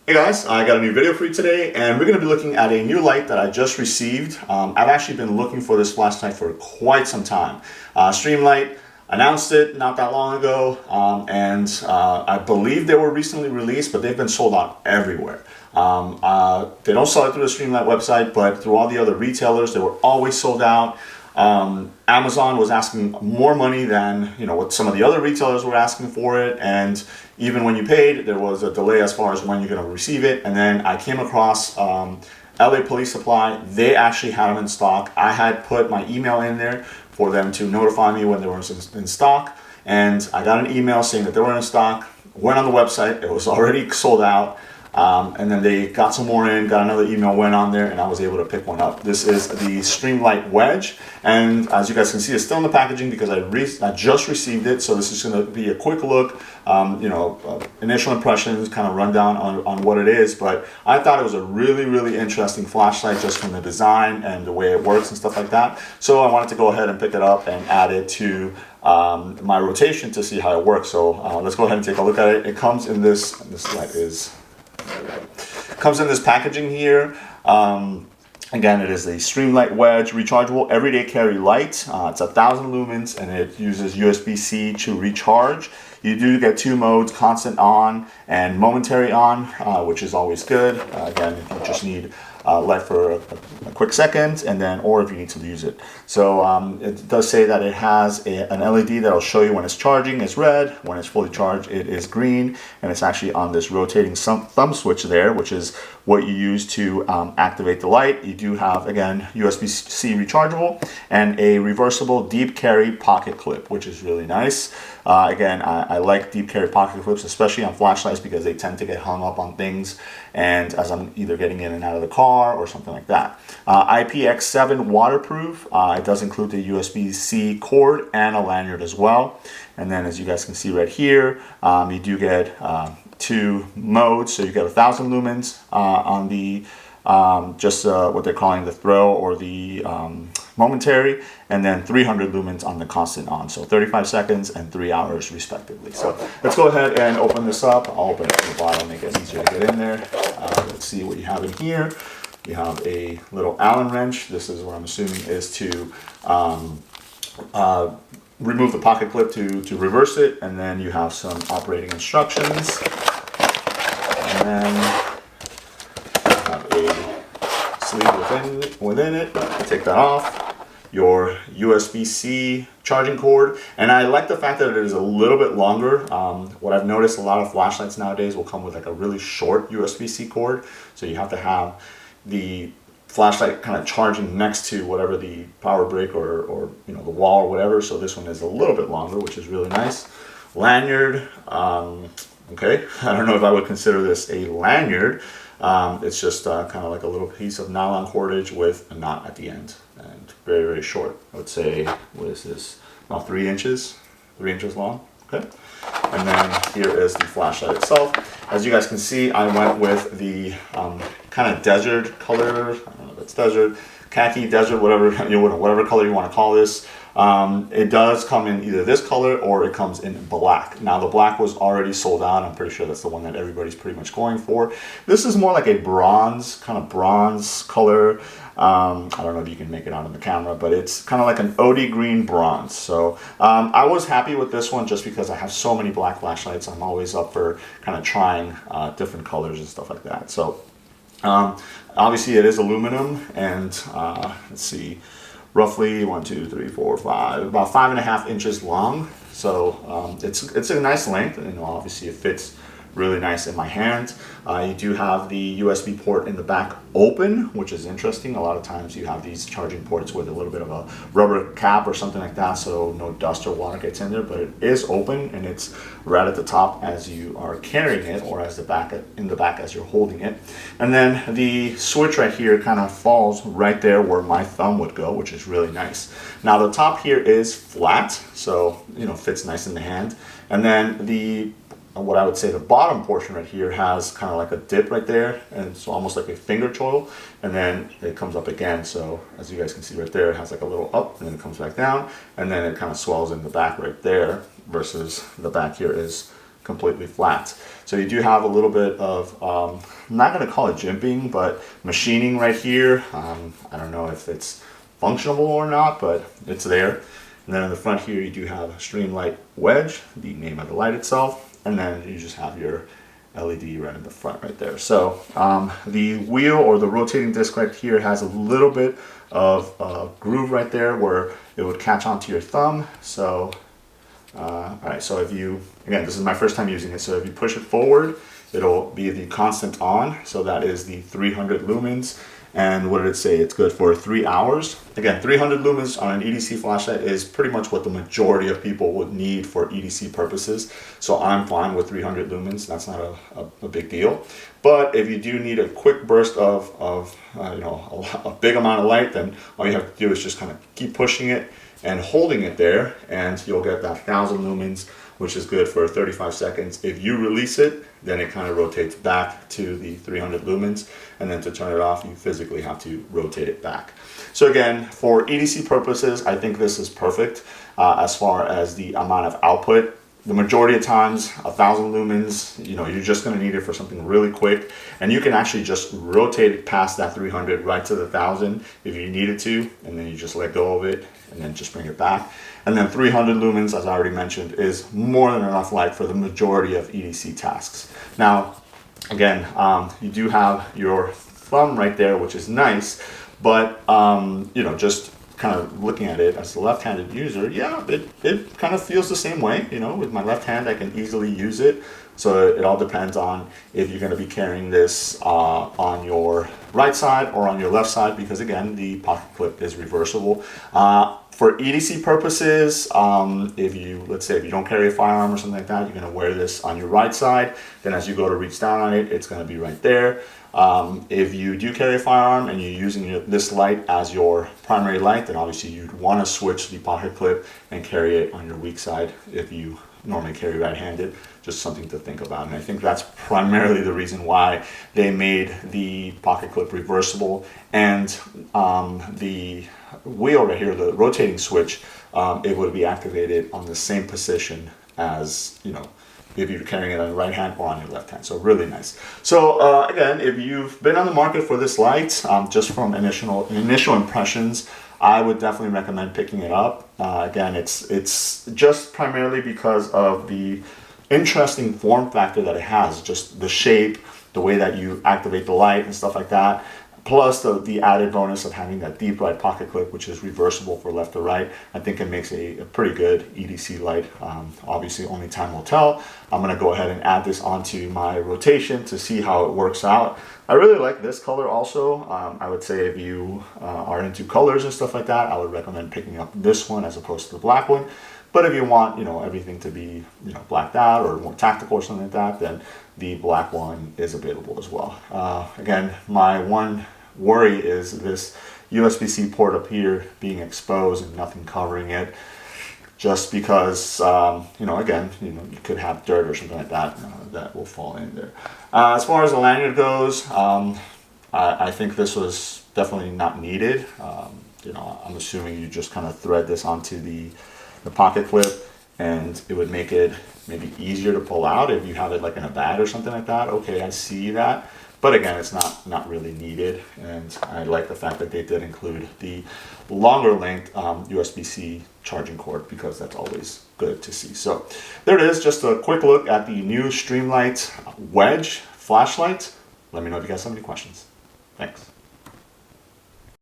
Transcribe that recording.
Hey guys, I got a new video for you today, and we're going to be looking at a new light that I just received. I've actually been looking for this flashlight for quite some time. Streamlight announced it not that long ago, and I believe they were recently released, but they've been sold out everywhere. They don't sell it through the Streamlight website, but through all the other retailers, they were always sold out. Amazon was asking more money than what some of the other retailers were asking for it, and even when you paid, there was a delay as far as when you're going to receive it. And then I came across LA Police Supply. They actually had them in stock. I had put my email in there for them to notify me when they were in stock, and I got an email saying that they were in stock. Went on the website, it was already sold out. And then they got some more in, got another email, went on there, and I was able to pick one up. This is the Streamlight Wedge, and as you guys can see, it's still in the packaging because I just received it. So this is going to be a quick look, initial impressions, kind of rundown on what it is. But I thought it was a really interesting flashlight just from the design and the way it works and stuff like that. So I wanted to go ahead and pick it up and add it to my rotation to see how it works. So let's go ahead and take a look at it. It comes in this light is. Comes in this packaging here. Again, it is a Streamlight Wedge rechargeable everyday carry light. It's 1,000 lumens and it uses USB-C to recharge. You do get two modes, constant on and momentary on, which is always good. Again, if you just need light for a quick second, and then, or if you need to use it. So it does say that it has an LED that'll show you when it's charging, it's red. When it's fully charged, it is green, and it's actually on this rotating thumb switch there, which is what you use to activate the light. You do have, again, USB-C rechargeable and a reversible deep carry pocket clip, which is really nice. Again, I like deep carry pocket clips, especially on flashlights, because they tend to get hung up on things, and as I'm either getting in and out of the car or something like that. IPX7 waterproof. It does include the USB-C cord and a lanyard as well. And then, as you guys can see right here, you do get two modes. So you get 1,000 lumens on the what they're calling the throw or the momentary, and then 300 lumens on the constant on. So 35 seconds and 3 hours respectively. So let's go ahead and open this up. I'll open it from the bottom, make it easier to get in there. Let's see what you have in here. You have a little Allen wrench. This is what I'm assuming is to remove the pocket clip to reverse it. And then you have some operating instructions. And then you have a sleeve within it. Take that off. Your USB-C charging cord, and I like the fact that it is a little bit longer. What I've noticed, a lot of flashlights nowadays will come with like a really short USB-C cord, so you have to have the flashlight kind of charging next to whatever the power brick or the wall or whatever. So this one is a little bit longer, which is really nice. Lanyard. Okay, I don't know if I would consider this a lanyard. It's just kind of like a little piece of nylon cordage with a knot at the end, and very short. I would say, what is this? About 3 inches long. Okay, and then here is the flashlight itself. As you guys can see, I went with the kind of desert color. I don't know if it's desert, khaki, desert, whatever whatever color you want to call this. It does come in either this color or it comes in black. Now the black was already sold out. I'm pretty sure that's the one that everybody's pretty much going for. This is more like a bronze color. I don't know if you can make it out on the camera, but it's kind of like an OD green bronze. So I was happy with this one just because I have so many black flashlights. I'm always up for kind of trying different colors and stuff like that. So obviously it is aluminum, and let's see, roughly 1, 2, 3, 4, 5, about 5.5 inches long. So it's a nice length, and obviously it fits really nice in my hand. You do have the USB port in the back open, which is interesting. A lot of times you have these charging ports with a little bit of a rubber cap or something like that, so no dust or water gets in there, but it is open, and it's right at the top as you are carrying it, or as in the back as you're holding it. And then the switch right here kind of falls right there where my thumb would go, which is really nice. Now the top here is flat, so fits nice in the hand. And then what I would say the bottom portion right here has kind of like a dip right there, and it's almost like a finger choil, and then it comes up again. So as you guys can see right there, it has like a little up, and then it comes back down, and then it kind of swells in the back right there, versus the back here is completely flat. So you do have a little bit of, I'm not going to call it jimping, but machining right here. I don't know if it's functional or not, but it's there. And then in the front here, you do have Streamlight Wedge, the name of the light itself, and then you just have your LED right in the front right there. So the wheel or the rotating disc right here has a little bit of a groove right there where it would catch onto your thumb. So all right, so if you, again, this is my first time using it, so if you push it forward, it'll be the constant on, so that is the 300 lumens. And what did it say? It's good for 3 hours. Again, 300 lumens on an EDC flashlight is pretty much what the majority of people would need for EDC purposes. So I'm fine with 300 lumens. That's not a big deal. But if you do need a quick burst of you know, a big amount of light, then all you have to do is just kind of keep pushing it and holding it there, and you'll get that 1000 lumens, which is good for 35 seconds. If you release it, then it kind of rotates back to the 300 lumens, and then to turn it off, you physically have to rotate it back. So again, for EDC purposes, I think this is perfect as far as the amount of output. The majority of times, 1000 lumens, you know, you're just going to need it for something really quick, and you can actually just rotate it past that 300 right to the 1000 if you needed to, and then you just let go of it and then just bring it back. And then 300 lumens, as I already mentioned, is more than enough light for the majority of EDC tasks. Now, again, you do have your thumb right there, which is nice, but you know, just kind of looking at it as a left-handed user, yeah, it kind of feels the same way. You know, with my left hand, I can easily use it. So it all depends on if you're going to be carrying this on your right side or on your left side, because again, the pocket clip is reversible. For EDC purposes, if you, let's say if you don't carry a firearm or something like that, you're going to wear this on your right side. Then as you go to reach down on it, it's going to be right there. If you do carry a firearm and you're using this light as your primary light, then obviously you'd want to switch the pocket clip and carry it on your weak side if you normally carry right-handed. Just something to think about. And I think that's primarily the reason why they made the pocket clip reversible, and the wheel right here, the rotating switch, it would be activated on the same position as, you know, if you're carrying it on your right hand or on your left hand. So really nice. So again, if you've been on the market for this light, just from initial impressions, I would definitely recommend picking it up. Again, it's just primarily because of the interesting form factor that it has, just the shape, the way that you activate the light and stuff like that. Plus the added bonus of having that deep right pocket clip, which is reversible for left or right. I think it makes a pretty good EDC light. Obviously, only time will tell. I'm going to go ahead and add this onto my rotation to see how it works out. I really like this color also. I would say if you are into colors and stuff like that, I would recommend picking up this one as opposed to the black one. But if you want, you know, everything to be, you know, blacked out or more tactical or something like that, then the black one is available as well. Again, my one worry is this USB-C port up here being exposed and nothing covering it, just because you know, again, you know, you could have dirt or something like that that will fall in there. As far as the lanyard goes, I think this was definitely not needed. You know, I'm assuming you just kind of thread this onto the pocket clip, and it would make it maybe easier to pull out if you have it like in a bag or something like that. Okay, I see that. But again, it's not really needed, and I like the fact that they did include the longer length USB-C charging cord, because that's always good to see. So there it is, just a quick look at the new Streamlight Wedge flashlight. Let me know if you guys have any questions. Thanks.